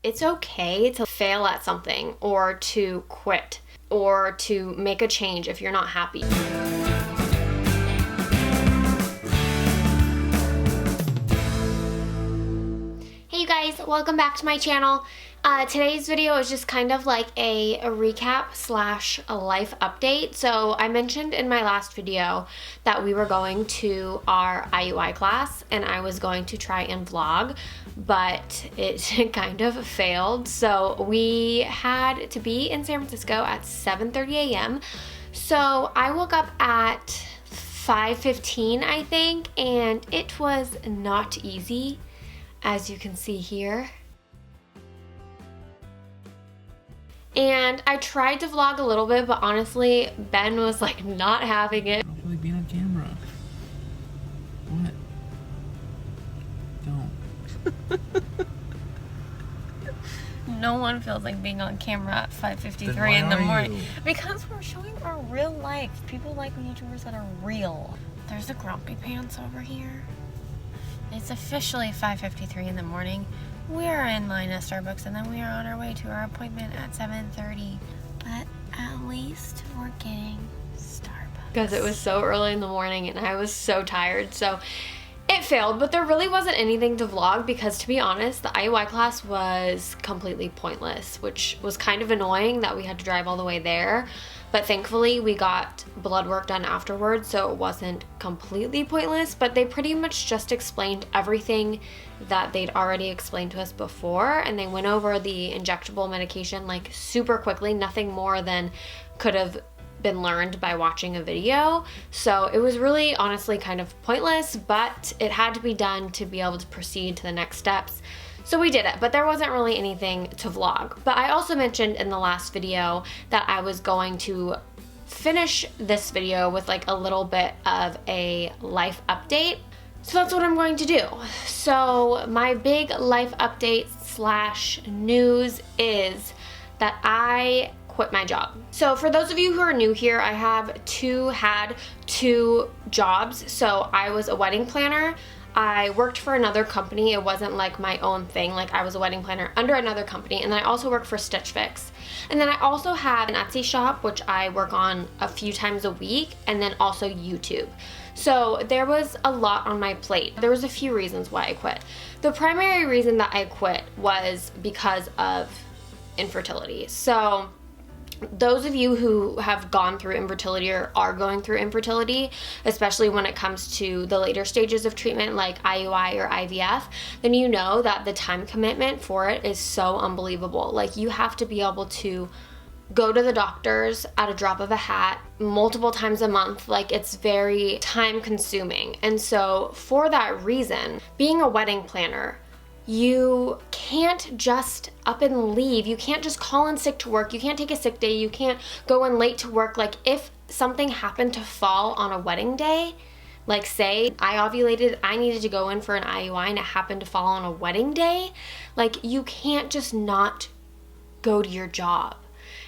it's okay to fail at something or to quit or to make a change if you're not happy. Hey you guys, welcome back to my channel. Today's video is just kind of like a recap slash a life update. So I mentioned in my last video that we were going to our IUI class and I was going to try and vlog, but it kind of failed. So we had to be in San Francisco at 7:30 a.m. So I woke up at 5:15, I think, and it was not easy, as you can see here. And I tried to vlog a little bit, but honestly, Ben was like not having it. I don't like being on camera. What? Don't. No one feels like being on camera at 5:53 in the morning. Because we're showing our real life. People like YouTubers that are real. There's a grumpy pants over here. It's officially 5:53 in the morning. We are in line at Starbucks and then we are on our way to our appointment at 7:30. But at least we're getting Starbucks. Because it was so early in the morning and I was so tired. So it failed, but there really wasn't anything to vlog because, to be honest, the IUI class was completely pointless, which was kind of annoying that we had to drive all the way there. But thankfully we got blood work done afterwards, so it wasn't completely pointless, but they pretty much just explained everything that they'd already explained to us before, and they went over the injectable medication like super quickly, nothing more than could have been learned by watching a video. So it was really honestly kind of pointless, but it had to be done to be able to proceed to the next steps. So we did it, but there wasn't really anything to vlog. But I also mentioned in the last video that I was going to finish this video with like a little bit of a life update. So that's what I'm going to do. So my big life update slash news is that I quit my job. So for those of you who are new here, I had two jobs. So I was a wedding planner. I worked for another company. It wasn't like my own thing. Like, I was a wedding planner under another company. And then I also worked for Stitch Fix. And then I also had an Etsy shop, which I work on a few times a week, and then also YouTube. So there was a lot on my plate. There was a few reasons why I quit. The primary reason that I quit was because of infertility. So those of you who have gone through infertility or are going through infertility, especially when it comes to the later stages of treatment like IUI or IVF, then you know that the time commitment for it is so unbelievable. Like, you have to be able to go to the doctors at a drop of a hat multiple times a month. Like, it's very time consuming. And so for that reason, being a wedding planner, you can't just up and leave. You can't just call in sick to work. You can't take a sick day. You can't go in late to work. Like, if something happened to fall on a wedding day, like say I ovulated, I needed to go in for an IUI and it happened to fall on a wedding day, like, you can't just not go to your job.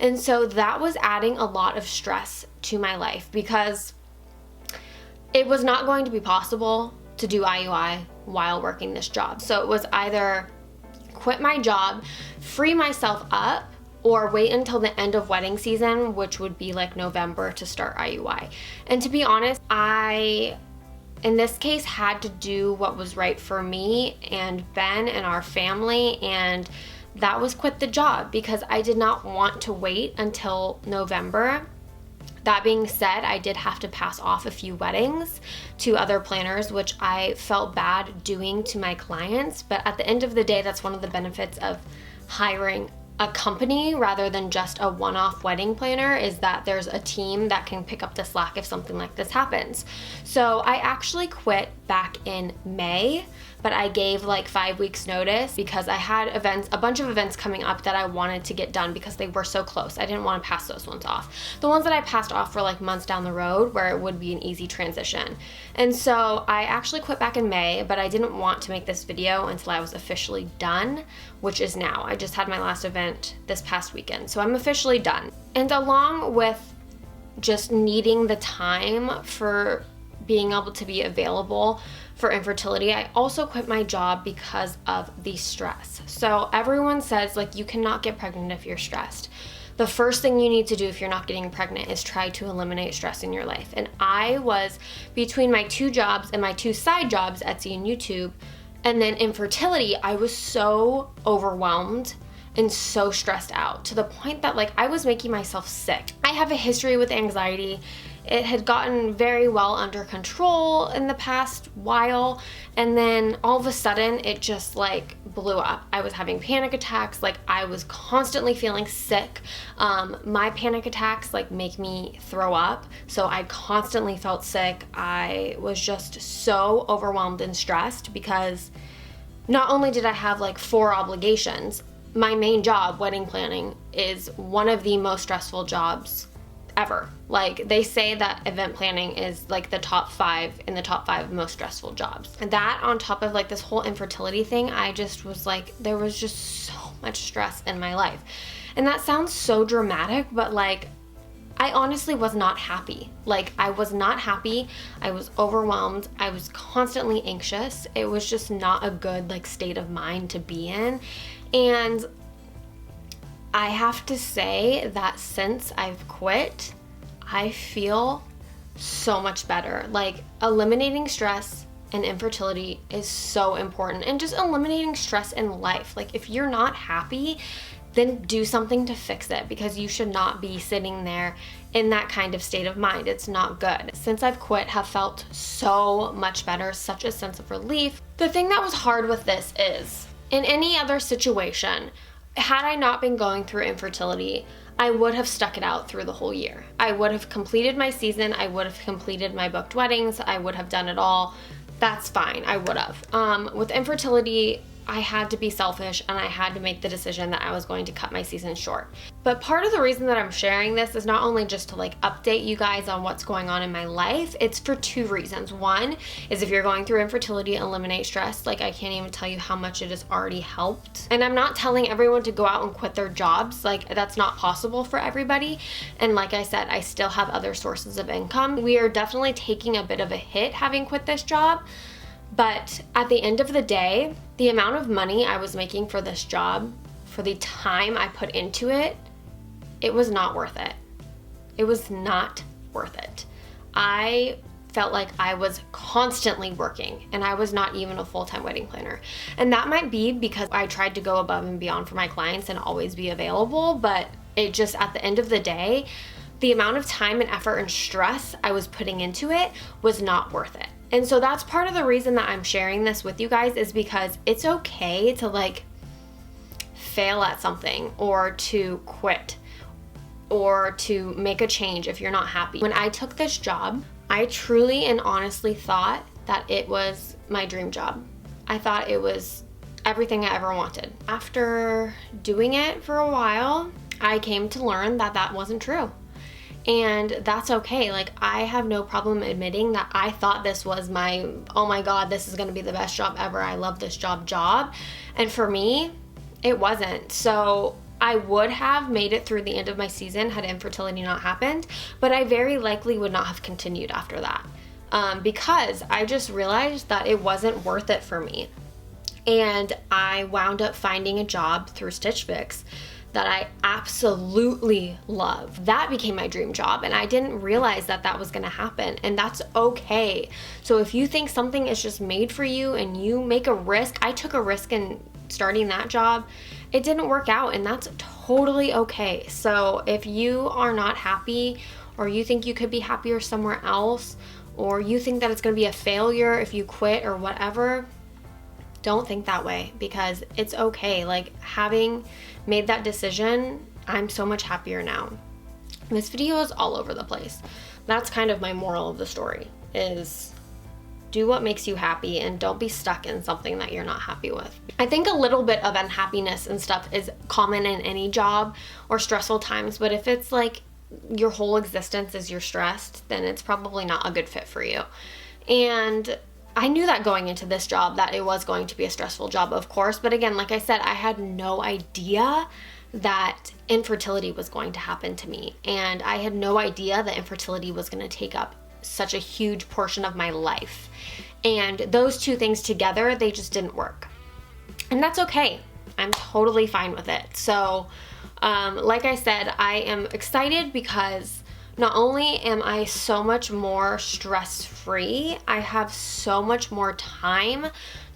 And so that was adding a lot of stress to my life because it was not going to be possible to do IUI while working this job. So it was either quit my job, free myself up, or wait until the end of wedding season, which would be like November, to start IUI. And to be honest, I, in this case, had to do what was right for me and Ben and our family, and that was quit the job because I did not want to wait until November. That being said, I did have to pass off a few weddings to other planners, which I felt bad doing to my clients. But at the end of the day, that's one of the benefits of hiring a company rather than just a one-off wedding planner, is that there's a team that can pick up the slack if something like this happens. So I actually quit back in May, but I gave like 5 weeks notice because I had events, a bunch of events coming up that I wanted to get done because they were so close. I didn't want to pass those ones off. The ones that I passed off were like months down the road where it would be an easy transition. And so I actually quit back in May, but I didn't want to make this video until I was officially done, which is now. I just had my last event this past weekend, so I'm officially done. And along with just needing the time for being able to be available for infertility, I also quit my job because of the stress. So everyone says, like, you cannot get pregnant if you're stressed. The first thing you need to do if you're not getting pregnant is try to eliminate stress in your life. And I was, between my 2 jobs and my 2 side jobs, Etsy and YouTube, and then infertility, I was so overwhelmed and so stressed out to the point that, like, I was making myself sick. I have a history with anxiety. It had gotten very well under control in the past while, and then all of a sudden it just like blew up. I was having panic attacks, like I was constantly feeling sick. My panic attacks like make me throw up, so I constantly felt sick. I was just so overwhelmed and stressed because not only did I have like 4 obligations, my main job, wedding planning, is one of the most stressful jobs ever. Like, they say that event planning is like the top 5 in the top 5 most stressful jobs. And that on top of like this whole infertility thing, I just was like, there was just so much stress in my life. And that sounds so dramatic, but like, I honestly was not happy. Like, I was not happy. I was overwhelmed. I was constantly anxious. It was just not a good like state of mind to be in. And I have to say that since I've quit, I feel so much better. Like, eliminating stress and infertility is so important, and just eliminating stress in life. Like, if you're not happy, then do something to fix it, because you should not be sitting there in that kind of state of mind. It's not good. Since I've quit, have felt so much better, such a sense of relief. The thing that was hard with this is, in any other situation, had I not been going through infertility, I would have stuck it out through the whole year. I would have completed my season. I would have completed my booked weddings. I would have done it all. That's fine. I would have. With infertility, I had to be selfish, and I had to make the decision that I was going to cut my season short. But part of the reason that I'm sharing this is not only just to like update you guys on what's going on in my life, it's for 2 reasons. One is, if you're going through infertility, eliminate stress. Like, I can't even tell you how much it has already helped. And I'm not telling everyone to go out and quit their jobs. Like, that's not possible for everybody. And like I said, I still have other sources of income. We are definitely taking a bit of a hit having quit this job. But at the end of the day, the amount of money I was making for this job, for the time I put into it, it was not worth it. It was not worth it. I felt like I was constantly working, and I was not even a full-time wedding planner. And that might be because I tried to go above and beyond for my clients and always be available, but it just, at the end of the day, the amount of time and effort and stress I was putting into it was not worth it. And so that's part of the reason that I'm sharing this with you guys, is because it's okay to like fail at something, or to quit, or to make a change if you're not happy. When I took this job, I truly and honestly thought that it was my dream job. I thought it was everything I ever wanted. After doing it for a while, I came to learn that that wasn't true. And that's okay. Like, I have no problem admitting that I thought this was my, oh my God, this is gonna be the best job ever. I love this job. And for me, it wasn't. So I would have made it through the end of my season had infertility not happened, but I very likely would not have continued after that, because I just realized that it wasn't worth it for me. And I wound up finding a job through Stitch Fix that I absolutely love. That became my dream job, and I didn't realize that that was gonna happen, and that's okay. So if you think something is just made for you and you make a risk, I took a risk in starting that job. It didn't work out, and that's totally okay. So if you are not happy, or you think you could be happier somewhere else, or you think that it's gonna be a failure if you quit or whatever, don't think that way, because it's okay. Like, having made that decision, I'm so much happier now. This video is all over the place. That's kind of my moral of the story, is do what makes you happy and don't be stuck in something that you're not happy with. I think a little bit of unhappiness and stuff is common in any job or stressful times, but if it's like your whole existence is you're stressed, then it's probably not a good fit for you. And I knew that going into this job that it was going to be a stressful job, of course. But again, like I said, I had no idea that infertility was going to happen to me. And I had no idea that infertility was going to take up such a huge portion of my life. And those two things together, they just didn't work. And that's okay. I'm totally fine with it. So, like I said, I am excited because not only am I so much more stress-free, I have so much more time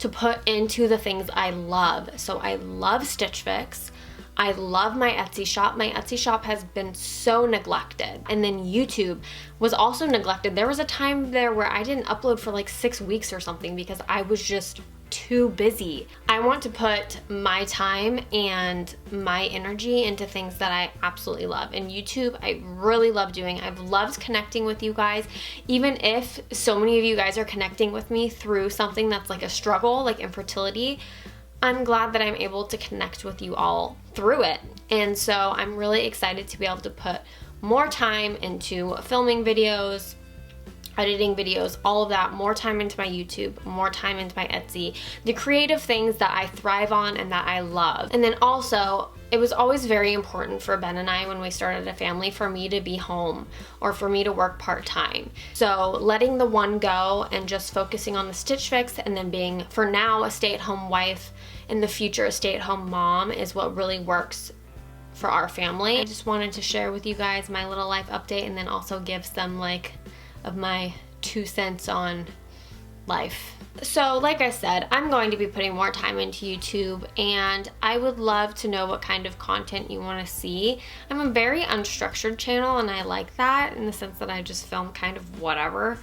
to put into the things I love. So I love Stitch Fix. I love my Etsy shop. My Etsy shop has been so neglected. And then YouTube was also neglected. There was a time there where I didn't upload for like 6 weeks or something because I was just too busy. I want to put my time and my energy into things that I absolutely love. And YouTube, I really love doing. I've loved connecting with you guys, even if so many of you guys are connecting with me through something that's like a struggle, like infertility. I'm glad that I'm able to connect with you all through it. And so I'm really excited to be able to put more time into filming videos, editing videos, all of that, more time into my YouTube, more time into my Etsy, the creative things that I thrive on and that I love. And then also, it was always very important for Ben and I when we started a family for me to be home or for me to work part-time. So letting the one go and just focusing on the Stitch Fix and then being, for now, a stay-at-home wife, in the future, a stay-at-home mom is what really works for our family. I just wanted to share with you guys my little life update and then also give some like of my 2 cents on life. So like I said, I'm going to be putting more time into YouTube and I would love to know what kind of content you want to see. I'm a very unstructured channel and I like that in the sense that I just film kind of whatever.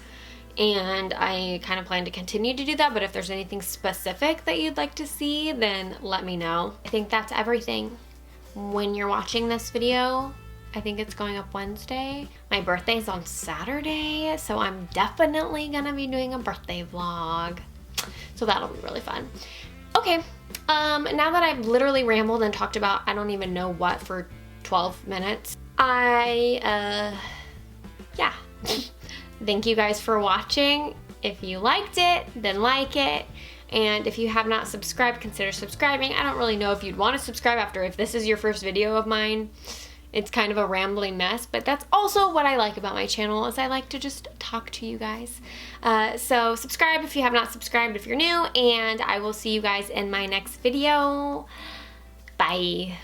And I kind of plan to continue to do that, but if there's anything specific that you'd like to see, then let me know. I think that's everything. When you're watching this video, I think it's going up Wednesday. My birthday's on Saturday, so I'm definitely gonna be doing a birthday vlog. So that'll be really fun. Okay, now that I've literally rambled and talked about I don't even know what for 12 minutes, yeah. Thank you guys for watching. If you liked it, then like it. And if you have not subscribed, consider subscribing. I don't really know if you'd want to subscribe after if this is your first video of mine. It's kind of a rambling mess, but that's also what I like about my channel is I like to just talk to you guys. So subscribe if you have not subscribed if you're new, and I will see you guys in my next video. Bye.